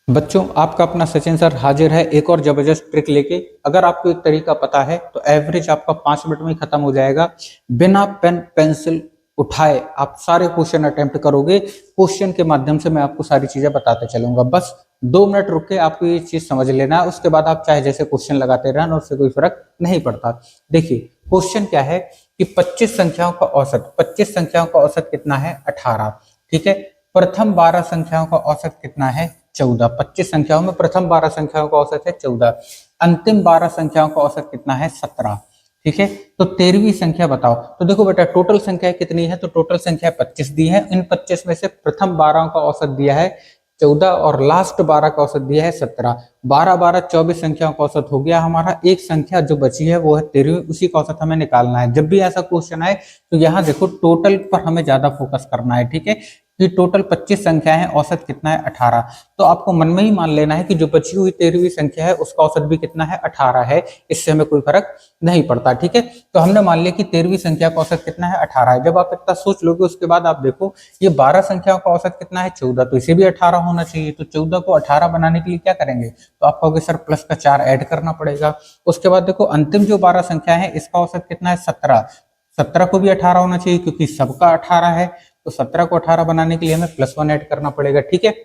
बच्चों, आपका अपना सचिन सर हाजिर है एक और जबरदस्त ट्रिक लेके। अगर आपको एक तरीका पता है तो एवरेज आपका 5 मिनट में ही खत्म हो जाएगा। बिना पेन पेंसिल उठाए आप सारे क्वेश्चन अटेम्प्ट करोगे। क्वेश्चन के माध्यम से मैं आपको सारी चीजें बताते चलूंगा। बस 2 मिनट रुक के आपको ये चीज समझ लेना है, उसके बाद आप चाहे जैसे क्वेश्चन लगाते रहना, उससे कोई फर्क नहीं पड़ता। देखिए क्वेश्चन क्या है कि 25 संख्याओं का औसत कितना है? 18। ठीक है। प्रथम 12 संख्याओं का औसत कितना है? 14। 25 संख्याओं में प्रथम 12 संख्याओं का औसत है 14। अंतिम 12 संख्याओं का औसत कितना है? 17। ठीक है। तो 13वीं संख्या बताओ। तो देखो बेटा, टोटल संख्या कितनी है? तो टोटल संख्या 25 दी है। इन 25 में से प्रथम 12 का औसत दिया है 14 और लास्ट 12 का औसत दिया है 17। 12 12 24 संख्याओं का औसत हो गया हमारा। एक संख्या जो बची है वो है 13वीं, उसी का औसत हमें निकालना है। जब भी ऐसा क्वेश्चन आए तो यहाँ देखो टोटल पर हमें ज्यादा फोकस करना है। ठीक है। कि टोटल 25 संख्या है, औसत कितना है? 18। तो आपको मन में ही मान लेना है कि जो बची हुई 13वीं संख्या है उसका औसत भी कितना है? 18 है। इससे हमें कोई फर्क नहीं पड़ता। ठीक है। तो हमने मान लिया कि 13वीं संख्या का औसत कितना है? 18 है। जब आप इतना सोच लोगे उसके बाद आप देखो ये 12 संख्याओं का औसत कितना है? 14। तो इसे भी 18 होना चाहिए। तो 14 को 18 बनाने के लिए क्या करेंगे? तो आप कहोगे सर प्लस का 4 ऐड करना पड़ेगा। उसके बाद देखो अंतिम जो 12 संख्या है इसका औसत कितना है? 17। 17 को भी 18 होना चाहिए क्योंकि सबका 18 है। तो 17 को 18 बनाने के लिए हमें +1 ऐड करना पड़ेगा। ठीक है।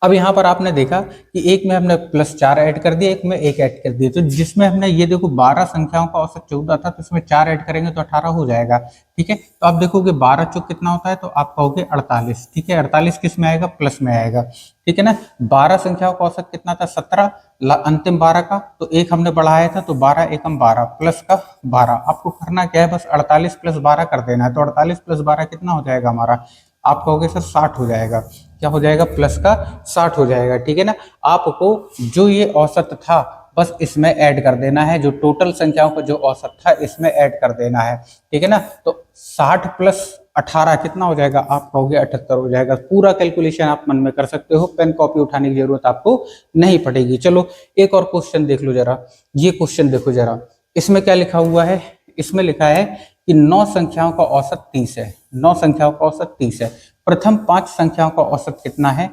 अब यहाँ पर आपने देखा कि एक में हमने +4 ऐड कर दिया, एक में 1 ऐड कर दिया। तो जिसमें हमने ये देखो 12 संख्याओं का औसत 14 था, तो इसमें 4 ऐड करेंगे तो 18 हो जाएगा। ठीक है। तो आप देखोगे 12 चौक कितना होता है? तो आप कहोगे 48। ठीक है। 48 किस में आएगा? प्लस में आएगा। ठीक है ना। 12 संख्याओं का औसत कितना था? 17। अंतिम 12 का तो एक हमने बढ़ाया था, तो 12 एकम 12 प्लस का 12। आपको करना क्या है? बस 48 + 12 कर देना है। तो 48 + 12 कितना हो जाएगा हमारा? आप कहोगे सर 60 हो जाएगा। क्या हो जाएगा? प्लस का 60 हो जाएगा। ठीक है ना। आपको जो ये औसत था बस इसमें ऐड कर देना है, जो टोटल संख्याओं का जो औसत था इसमें ऐड कर देना है। ठीक है ना। तो 60 + 18 कितना हो जाएगा? आप कहोगे 78 हो जाएगा। पूरा कैलकुलेशन आप मन में कर सकते हो, पेन कॉपी उठाने की जरूरत आपको नहीं पड़ेगी। चलो एक और क्वेश्चन देख लो जरा। ये क्वेश्चन देखो जरा, इसमें क्या लिखा हुआ है? इसमें लिखा है कि 9 संख्याओं का औसत 30 है। 9 संख्याओं का औसत 30 है। प्रथम 5 संख्याओं का औसत कितना है?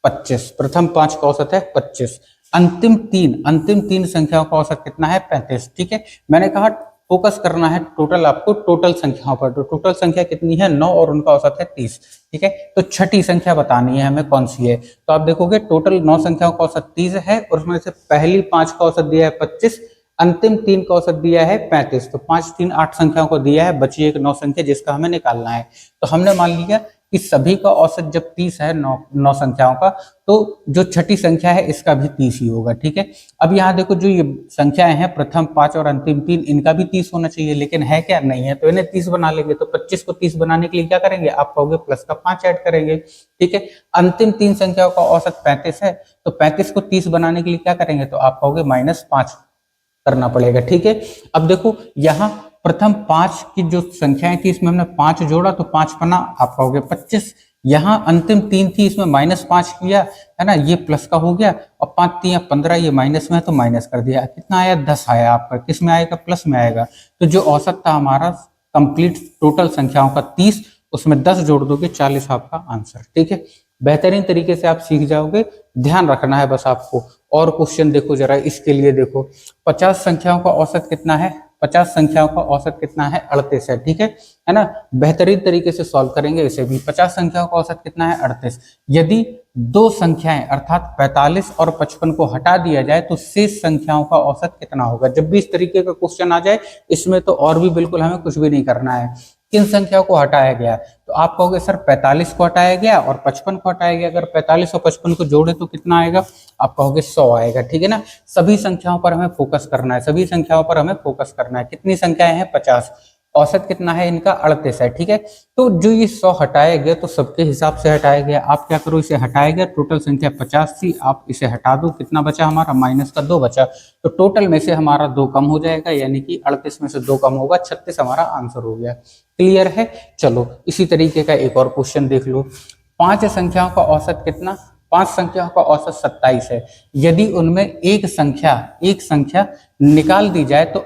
25। प्रथम 5 का औसत है 25। अंतिम तीन संख्याओं का औसत कितना है? 35। ठीक है। मैंने कहा फोकस करना है टोटल, आपको टोटल संख्याओं पर। तो टोटल संख्या कितनी है? 9 और उनका औसत है 30। ठीक है। तो छठी संख्या बतानी है हमें कौन सी है। तो आप देखोगे टोटल 9 संख्याओं का औसत 30 है और उसमें से पहली 5 का औसत दिया है 25, अंतिम 3 का औसत दिया है 35। तो 5 3 8 संख्याओं को दिया है, बची एक 9 संख्या जिसका हमें निकालना है। तो हमने मान लिया कि सभी का औसत जब 30 है 9 संख्याओं का, तो जो छठी संख्या है इसका भी 30 ही होगा। ठीक है। अब यहाँ देखो जो ये संख्याएं हैं प्रथम 5 और अंतिम 3, इनका भी 30 होना चाहिए, लेकिन है क्या? नहीं है। तो इन्हें 30 बना लेंगे। तो 25 को 30 बनाने के लिए क्या करेंगे? आप कहोगे प्लस का 5 ऐड करेंगे। ठीक है। अंतिम 3 संख्याओं का औसत 35 है, तो 35 को 30 बनाने के लिए क्या करेंगे? तो आप कहोगे -5 करना पड़ेगा। ठीक है। अब देखो यहाँ प्रथम 5 की जो संख्याएं थी इसमें हमने 5 जोड़ा, तो 5 पना आप कहोगे 25। यहाँ अंतिम 3 थी, इसमें -5 किया है ना, ये प्लस का हो गया। और 5 3 15, ये माइनस में है तो माइनस कर दिया। कितना आया? 10 आया आपका। किस में आएगा? प्लस में आएगा। तो जो औसत था हमारा कंप्लीट टोटल संख्याओं का 30, उसमें 10 जोड़ दोगे 40 आपका आंसर। ठीक है। बेहतरीन तरीके से आप सीख जाओगे। ध्यान रखना है बस आपको। और क्वेश्चन देखो जरा, इसके लिए देखो 50 संख्याओं का औसत कितना है? 50 संख्याओं का औसत कितना है? 38 है। ठीक है ना। बेहतरीन तरीके से सॉल्व करेंगे इसे भी। 50 संख्याओं का औसत कितना है? 38। यदि दो संख्याएं अर्थात 45 और 55 को हटा दिया जाए तो शेष संख्याओं का औसत कितना होगा? जब भी इस तरीके का क्वेश्चन आ जाए इसमें तो और भी बिल्कुल हमें कुछ भी नहीं करना है। किन संख्याओं को हटाया गया? तो आप कहोगे सर 45 को हटाया गया और 55 को हटाया गया। अगर 45 और 55 को जोड़े तो कितना आएगा? आप कहोगे 100 आएगा। ठीक है ना। सभी संख्याओं पर हमें फोकस करना है, सभी संख्याओं पर हमें फोकस करना है। कितनी संख्याएं हैं? 50। औसत कितना है इनका? 38 है। ठीक है। तो जो ये 100 हटाया गया तो सबके हिसाब से हटाया गया। आप क्या करो, इसे हटाया गया, टोटल संख्या 50 थी, आप इसे हटा दो। कितना बचा हमारा? माइनस का 2 बचा। तो टोटल में से हमारा 2 कम हो जाएगा, यानी कि 38 में से 2 कम होगा, 36 हमारा आंसर हो गया। क्लियर है। चलो इसी तरीके का एक और क्वेश्चन देख लो। 5 संख्याओं का औसत कितना? 5 संख्याओं का औसत 27 है। यदि उनमें एक संख्या निकाल दी जाए तो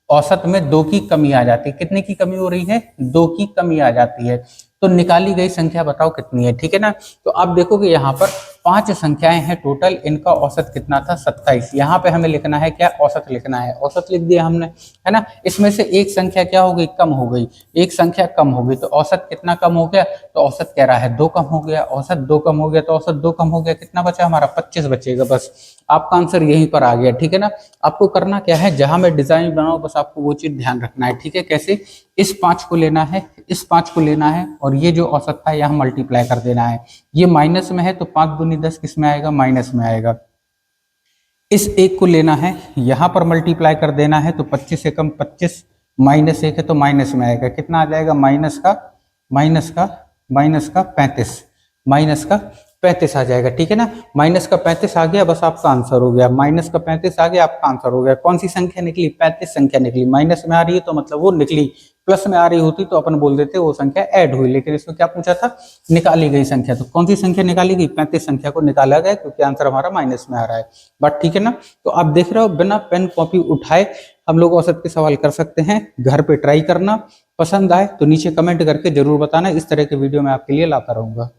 औसत में 2 की कमी आ जाती है। कितने की कमी हो रही है? 2 की कमी आ जाती है। तो निकाली गई संख्या बताओ कितनी है। ठीक है ना। तो आप देखोगे यहाँ पर 5 संख्याएं हैं टोटल, इनका औसत कितना था 27। यहाँ पे हमें लिखना है क्या, औसत लिखना है। औसत लिख दिया हमने, है ना। इसमें से एक संख्या क्या हो गई, कम हो गई, एक संख्या कम हो गई, तो औसत कितना कम हो गया, तो औसत कह रहा है 2 कम हो गया, औसत 2 कम हो गया, तो औसत 2 कम हो गया, कितना बचा हमारा 25 बचेगा। बस आपका आंसर यहीं पर आ गया, ठीक है ना। आपको करना क्या है, जहां मैं डिजाइन बनाऊं बस आपको वो चीज ध्यान रखना है, ठीक है। कैसे, इस 5 को लेना है, इस 5 को लेना है, और ये जो औसत था यहाँ मल्टीप्लाई कर देना है। ये माइनस में है तो 5 दूनी 10 किस में आएगा, माइनस में आएगा। इस 1 को लेना है, यहां पर मल्टीप्लाई कर देना है, तो 25 से कम 25 माइनस 1 है तो माइनस में आएगा, कितना आ जाएगा, माइनस का 35, माइनस का 35 आ जाएगा, ठीक है ना। माइनस का 35 आ गया, बस आपका आंसर हो गया। माइनस का 35 आ गया, आपका आंसर हो गया। कौन सी संख्या निकली, 35 संख्या निकली। माइनस में आ रही है तो मतलब वो निकली, प्लस में आ रही होती तो अपन बोल देते वो संख्या ऐड हुई, लेकिन इसमें क्या पूछा था, निकाली गई संख्या। तो कौन सी संख्या निकाली गई, 35 संख्या को निकाला गया, क्योंकि आंसर हमारा माइनस में आ रहा है। बट ठीक है ना। तो आप देख रहे हो, बिना पेन कॉपी उठाए हम लोग औसत के सवाल कर सकते हैं। घर पे ट्राई करना, पसंद आए तो नीचे कमेंट करके जरूर बताना, इस तरह के वीडियो मैं आपके लिए लाता रहूंगा।